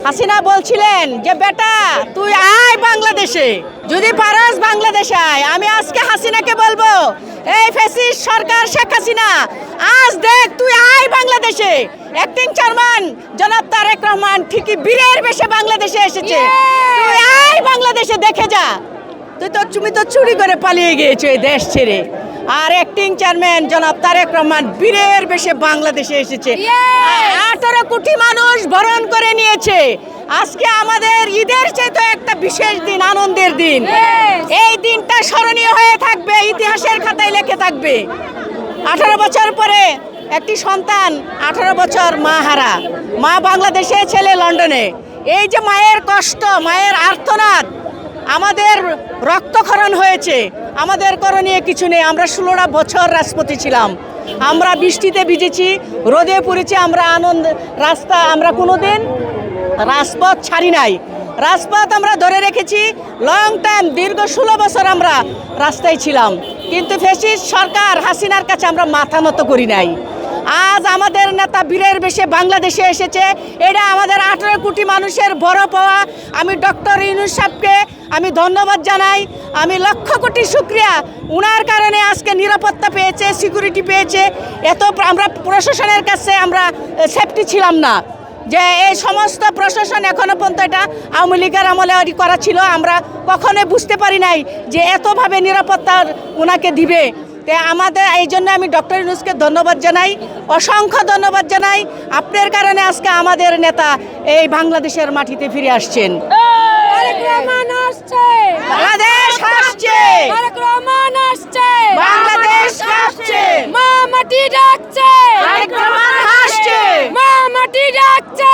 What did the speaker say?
হাসিনা বলছিলেন যে বেটা তুই আয় বাংলাদেশে, যদি পারস বাংলাদেশে আয়। আমি আজকে হাসিনাকে বলবো, এই ফ্যাসিস্ট সরকার শেখ হাসিনা, আজ দেখ তুই আয় বাংলাদেশে। অ্যাক্টিং চেয়ারম্যান জনাব তারেক রহমান ঠিকই বীরের বেশে বাংলাদেশে এসেছে, তুই আয় বাংলাদেশে দেখে যা। তুমি তো চুরি করে পালিয়ে গিয়েছো এই দেশ ছেড়ে, আর অ্যাক্টিং চেয়ারম্যান জনাব তারেক রহমান বীরের বেশে বাংলাদেশে এসেছে। 18 কোটি মানুষ বরণ করে নিয়েছে। আজকে আমাদের ঈদের চেয়ে একটা বিশেষ দিন, আনন্দের দিন। এই দিনটা স্মরণীয় হয়ে থাকবে, ইতিহাসের খাতায় লেখে থাকবে। 18 বছর পরে একটি সন্তান, 18 বছর মা হারা, মা বাংলাদেশে, ছেলে লন্ডনে। এই যে মায়ের কষ্ট, মায়ের আর্তনাদ, আমাদের রক্তক্ষরণ হয়েছে। আমাদের করণীয় কিছু নেই। আমরা 16টা বছর রাজপথে ছিলাম, আমরা বৃষ্টিতে ভিজেছি, রোদে পড়েছি, আমরা আনন্দ রাস্তা, আমরা কোনোদিন রাজপথ ছাড়ি নাই। রাজপথ আমরা ধরে রেখেছি লং টাইম, দীর্ঘ 16 বছর আমরা রাস্তায় ছিলাম। কিন্তু ফ্যাসিস্ট সরকার হাসিনার কাছে আমরা মাথা নত করি নাই। আজ আমাদের নেতা বীরের বেশে বাংলাদেশে এসেছে, এটা আমাদের 18 কোটি মানুষের বড় পাওয়া। আমি ডক্টর ইউনূস সাহেবকে আমি ধন্যবাদ জানাই। আমি লক্ষ কোটি শুকরিয়া, উনার কারণে আজকে নিরাপত্তা পেয়েছে, সিকিউরিটি পেয়েছে। এত আমরা প্রশাসনের কাছে আমরা সেফটি ছিলাম না, যে এই সমস্ত প্রশাসন এখনো পর্যন্ত এটা আওয়ামী লীগের আমলে করা ছিল। আমরা কখনোই বুঝতে পারি নাই যে এতভাবে নিরাপত্তা ওনাকে দিবে। আমাদের এই জন্য আমি ডক্টর ইউনূসকে ধন্যবাদ জানাই, অসংখ্য ধন্যবাদ জানাই। আপনার কারণে আজকে আমাদের নেতা এই বাংলাদেশের মাটিতে ফিরে আসছেন। বাংলাদেশ আসছে, বাংলাদেশ আসছে, মা মাটি ডাকছে, তারেক রহমান আসছে, মা মাটি ডাকছে।